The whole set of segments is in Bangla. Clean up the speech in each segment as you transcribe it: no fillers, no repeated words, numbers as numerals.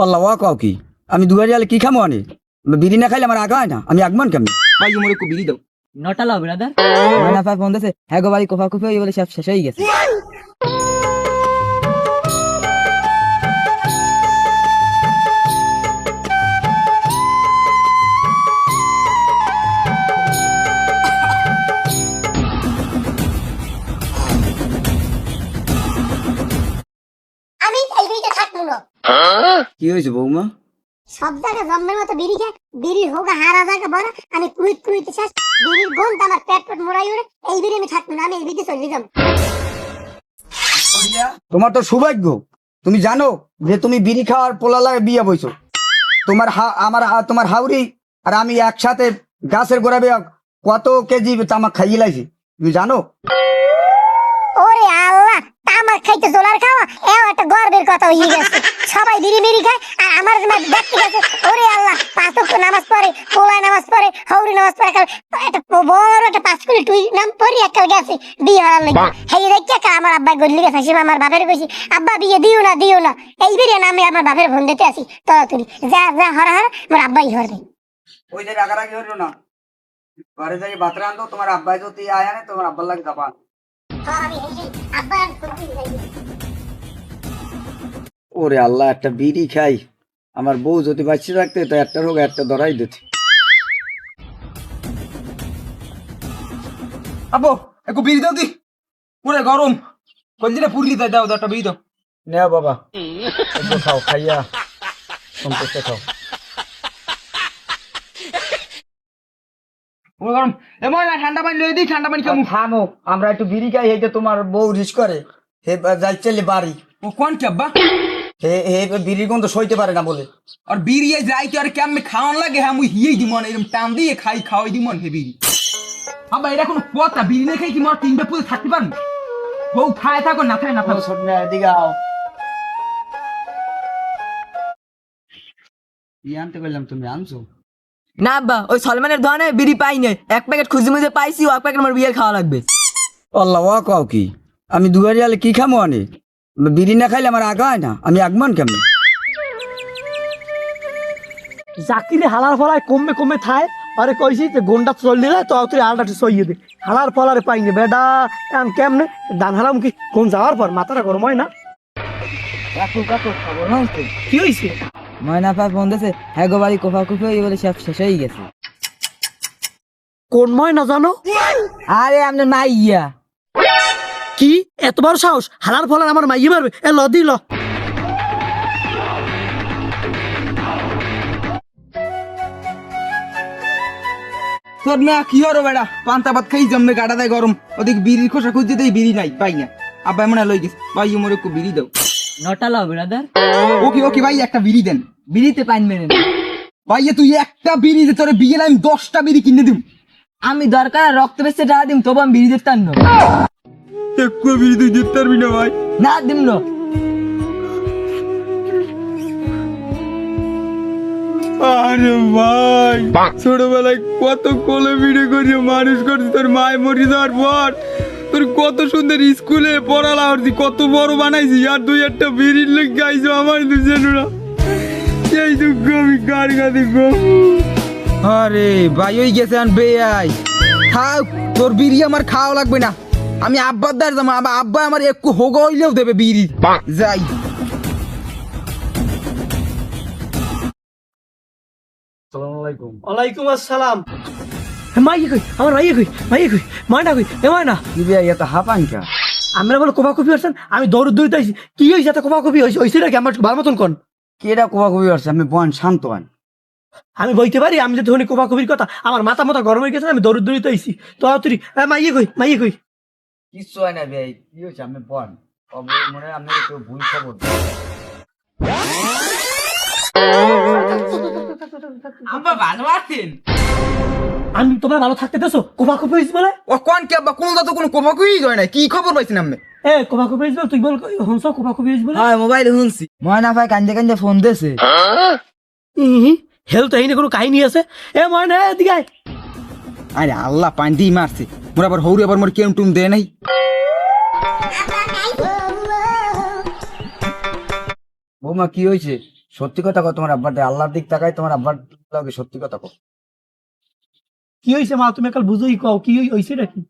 আল্লাহ ওয়া কাও কি আমি দুয়ার জালে কি খামো আনে বিড়ি না খাইলে আমার আগা হয় না আমি আগমান কেমন ভাই মোরে একটু বিড়ি দাও। নটা লাও ব্রাদার ময়না ভাই ফোন দিয়েছে হ্যাঁ গো বাড়ি কোফা কুফি ওই বলে সব শেষ হয়ে গেছে। আমি এই বিড়িটা থাকবো না। কি হয়েছে বৌমা? সব জায়গায় জম্মের মতো বিড়ি খায়, বিড়ির হোগা হারা জায়গা বড়, আমি কুড়িতে শেষ, বিড়ির গন্ধ আমার পেট মোড়াই উড়ে, এই বিড়ি আমি থাকবো না, আমি এই বিড়ি চলে যাবো। তোমার তো সৌভাগ্য, তুমি জানো যে তুমি বিড়ি খাওয়ার পোলা লাগে বিয়ে বইছো। তোমার হাউরি আর আমি একসাথে গাছের গোড়া বিয়া কত কেজি তামাক খাইয়ে লাইছি তুমি জানো? ওরে আল্লাহ, তামাক খাইতে জোলার খাওয়া এও একটা গর্বের কথা হয়ে গেছে। সবাই বিড়ি খায় আর আমার দেখতে গেছে। ওরে আল্লাহ, পাঁচ ওয়াক্ত নামাজ পড়ে, পোলায় নামাজ পড়ে, হৌরি নামাজ পড়ে, একটা বড় একটা 5 কোটি টুই নাম পড়ি একটা গেছে বিয়ে হওয়ার লাগে। হেই দেখে আমার আব্বা গল্লি গেছে, সে আমার বাপের কইছি আব্বা বিয়ে দিও না এই বিড়ি না, আমি আমার বাপের ফোন দিতে আসি তুলি যা হরা আমার আব্বাই হরবে। ওই যে রাগারাগি হইলো না, ঘরে যাই বাতরা আনতো, তোমার আব্বাই যদি আয় আনে তোমার আব্বার লাগে দাবা। আমি আব্বা ফোন দিতে যাই। ওরে আল্লাহ, একটা বিড়ি খাই, আমার বউ যদি বাঁচিয়ে রাখতে তো একটা হোক একটা ধরাই দিত। আব্বু একটু বিড়ি দাও দি, পুরে গরম কলজিটা পুরলি তাই দাও, একটা বিড়ি দাও। নেও বাবা, একটু খাও, খাইয়া সন্তুষ্ট খাও। পুরো গরম এমন না, ঠান্ডা পানি লয়ে দিই, ঠান্ডা পানি খামু। থামো, আমরা একটু বিড়ি খাই, এই যে তোমার বউ রিস করে হে যাইছে বাড়ি, ও কোন কি আব্বা? হে হে বিড়ির গন্ধ সইতে পারে না বলে। আর বিড়ি যাই কি আর কেমন খাওয়ান লাগে, হ্যাঁ মুই হিয়েই দিমন এরকম টান দিয়ে খাওয়াই দিমন হে বিড়ি। আব্বা এটা কোনো কথা, বিড়ি না খাই কি মোর 3টা পুজো থাকতে পারবো? বউ খায় থাকো না খায় না থাকো। সামনে এদিকে আও, কি আনতে বললাম তুমি আনছো? না আব্বা, ওই সলমানের দোকানে বিড়ি পাই নাই, 1 প্যাকেট খুঁজে মুজে পাইছি, 1 প্যাকেট আমার বিয়ের খাওয়া লাগবে। আল্লাহ ওয়া কাও কি আমি দুয়ার জালে কি খামো আনে বিড়ি না খাইলে আমার আগা হয় না আমি আগমান কেমন? জাকিরে হালার ফলায় কমে থায়, আরে কইছি যে গন্ডা চল দিলে তো তুই আলটা সইয়ে দে, হালার ফলারে পাইনি বেডা এম কেমনে দান হারাম কি কোন যাওয়ার পর মাথাটা গরম হয় না? কাকু খবর হচ্ছে কি হইছে? ময়না ভাই ফোন দিয়েছে হ্যাঁ গো বাড়ি কোফা কুফি ওই বলে সব শেষ হয়ে গেছে। কোন ময় না জানো? আরে আপনার মাইয়া। কি এত বড় সাহস, হালার ফলার আমার মাইয়ে মারবে? এ ল দিল তোর মেয়া কি হরো বেড়া, পান্তা ভাত খাই জমবে গাড়া দেয় গরম, ওদিকে বিড়ির খোসা খুঁজতে দেই বিড়ি নাই পাই না। আব্বা এমন লই গেছে, ভাই মোর একটু বিড়ি দাও। নটা লাও ব্রাদার ওকে ভাই একটা বিড়ি দেন। বিড়িতে পাইন মেরে না। ভাই তুই একটা বিড়ি দে, তোরে বিয়ে আমি 10টা বিড়ি কিনে দিব। আমি দরকার রক্ত বেচতে টাকা দিম, তবু আমি বিড়ি দিতাম না। একটু বিড়ি তুই দিতে পারবি না ভাই? না দিম না। আরে ভাই ছোটবেলায় কত কোলে ভিড়ে করিয়ে মানুষ করছি, তোর মায় মরে যাওয়ার পর তোর কত সুন্দর স্কুলে পড়ালা করছি, কত বড় বানাইছি, আর তুই একটা বিড়ির লোক গাইছো আমার দুজনেরা। এই দুঃখ আমি কার কাছে গো? আরে ভাই ওই গেছে আন বেয়াই থাক, তোর বিড়ি আমার খাওয়া লাগবে না, আমি আব্বার দ্বার যাবো, আব্বা আমার একটু হোগা হইলেও দেবে বিড়ি। যাই। ওয়ালাইকুম আসসালাম। মাইয়ে কই আমার মাইয়ে কই মায়না কই এ মায়না কি বে এত হাপাঙ্কা? আমরা বলে কোপা কপি আসছেন, আমি দৌড় আইছি। কি হইছে এত কোপা কপি হইছে নাকি? আমার ভালো মতন কোন কেডা কোয়া কবি আসছে? আমি বন শান্ত হন, আমি বইতে পারি। আমি যদি ধনি কোপা কপির কথা, আমার মাথা গরম হয়ে গেছে, আমি দৌড় আইছি। তো তুই মাইয়ে কই কিচ্ছু হয় না বে, কি হয়েছে? আমি বন মনে হয় আপনি কেউ ভুল খবর। আব্বা ভালো আছেন? আমি তোমার ভালো থাকতে দেছো? কোপা কপি হইছে বলে ও কোন কি আব্বা, কোন তো কোনো কোপাকুই হয় না, কি খবর পাইছেন আপনি? এ কোপা কপি হইছে তুই বল হংস কোপা কপি হইছে বলে? হ্যাঁ মোবাইলে শুনছি, ময়না ভাই কান্দে ফোন দিয়েছে। হেল তো এই কোনো কাহিনী আছে? এ ময়না এদিকে আয়। আরে আল্লাহ পানি দিয়ে মারছে, মোর আবার হৌরি আবার মোর কেম টুম দেয় নাই। বৌমা কি হয়েছে? সত্যি কথা কও, তোমার আব্বার আল্লাহর দিক তাকায়, তোমার আব্বার লগে সত্যি কথা কও। কি হয়েছে মা, তুমি কাল বুঝোই কও কি হয়েছে নাকি?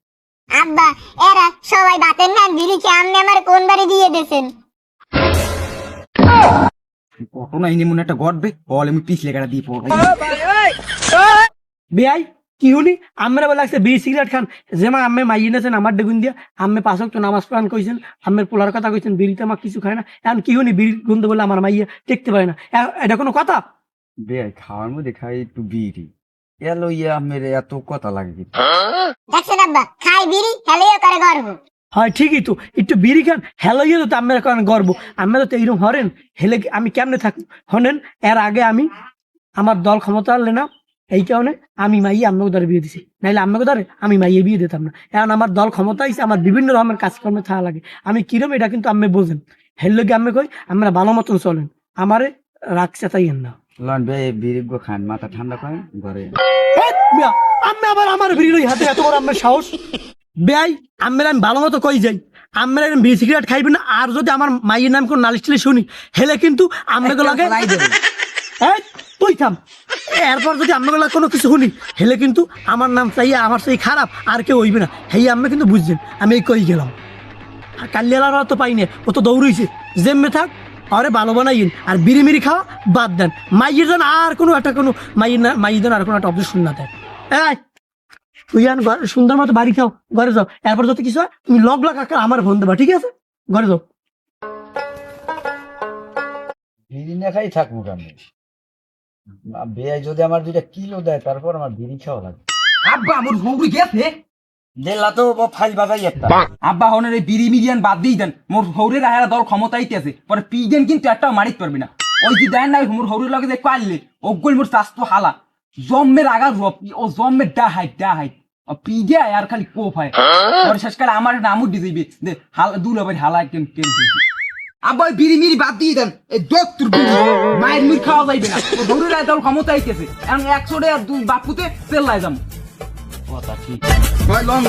আব্বা এরা সবাই বাতের নাম বিড়ি খেয়ে আপনি আমার কোন বাড়ি দিয়ে দিয়েছেন? ঘটনা ইনি মনে একটা ঘটবে, বল আমি পিছলে গাড়া দিয়ে পড়াই। বেয়াই কি হলি আমরা বলে লাগছে বিড়ি সিগারেট খান, যেমন আমি মাইয়ে নেছেন আমার ডেগুন দিয়া, আমি 5 ওয়াক্ত নামাজ পড়ান কইছেন, আমের পোলার কথা কইছেন, বিড়িতে আমার কিছু খায় না, এখন কি হলি বিড়ির গন্ধ বলে আমার মাইয়া টেকতে পারে না, এটা কোনো কথা? বেয়াই খাওয়ার মধ্যে খাই একটু বিড়ি, এলো ইয়া মেরে এত কথা লাগে কি? দেখছেন আব্বা, খাই বিড়ি হেলেও করে গর্ব। হয় ঠিকই তো, একটু বিড়ি খান হেলো ইয়ে তো আমরা কারণ গর্ব, আমরা তো এইরকম হরেন হেলে আমি কেমনে থাকি হনেন। এর আগে আমি আমার দল ক্ষমতা আনলে না, এই কারণে আমি মাইয়ে আম্মাকে ধরে বিয়ে দিছি, নাইলে আম্মাকে ধরে আমি মাইয়ে বিয়ে দিতাম না। এখন আমার দল ক্ষমতা আইছে, আমার বিভিন্ন রকমের কাজকর্মে থাকা লাগে, আমি কিরম এটা কিন্তু আমি বোঝেন। হেললে কি আমি কই আমরা ভালো মতন চলেন, আমারে রাখছে তাই না। লন বে বিড়ি গো খান, মাথা ঠান্ডা করেন ঘরে। আমি আবার আমার বিড়ি লই হাতে, এত বড় আমার সাহস। বেয়াই আমি ভালো মতো কই যাই, আমরা বিড়ি সিগারেট খাইবেন না, আর যদি আমার মাইয়ের নাম কোন নালিশ টালিশ শুনি হেলে কিন্তু আমাকে লাগে এই, তুই থাম। এরপর যদি আমরা কোনো কিছু শুনি হেলে কিন্তু আমার নাম চাইয়া আমার সেই খারাপ আর কেউ হইবে না, হেই আমি কিন্তু বুঝছেন আমি এই কই গেলাম। আর কাল্যালারা তো পাই না, ও তো দৌড়ইছে, জেমে থাক আরে ভালো বানাইন আর বিড়ি মিড়ি খাওয়া বাদ দেন, মাইয়ের যেন আর কোনো একটা কোনো মাইয়ের যেন আর কোনো একটা অবজেকশন না দেয়। এই তুই আর সুন্দর মতো বাড়ি খাও, ঘরে যাও, এরপর যদি কিছু হয় তুমি লগ আকার আমার ফোন দেবা, ঠিক আছে? ঘরে যাও। বিড়ি না খাই থাকবো কেমন? বেয়াই যদি আমার 2টা কিলো দেয় তারপর আমার বিড়ি খাওয়া লাগে। আব্বা আমার হৌরি গেছে, দিল্লা তো ফাইল বাজাই একটা। আব্বা হনের এই বিড়ি মিডিয়ান বাদ দিয়ে দেন, মোর হৌরের আয়ারা দল ক্ষমতাইতে আছে, পরে পিজেন কিন্তু একটাও মারিত পারবি না। ওই যে দেন নাই মোর হৌরের লগে যে পারলে ওগুল মোর স্বাস্থ্য হালা জম্মের আগা রব, ও জম্মের ডাহাইট পিজে আর খালি কোপ হয়, পরে শেষকালে আমার নামও দিয়ে দিবি দে হালা দুলাবাই হালা কেন কেন আব্বা ওই বিড়ি মিড়ি বাদ দিয়ে দেন, এই দত্তর মায়ের মির খাওয়া যাইবে না, ও হৌরের আয় দল ক্ষমতাইতেছে, এখন 100 টাকা বাপুতে তেল লাই যাম। কথা ঠিক। লন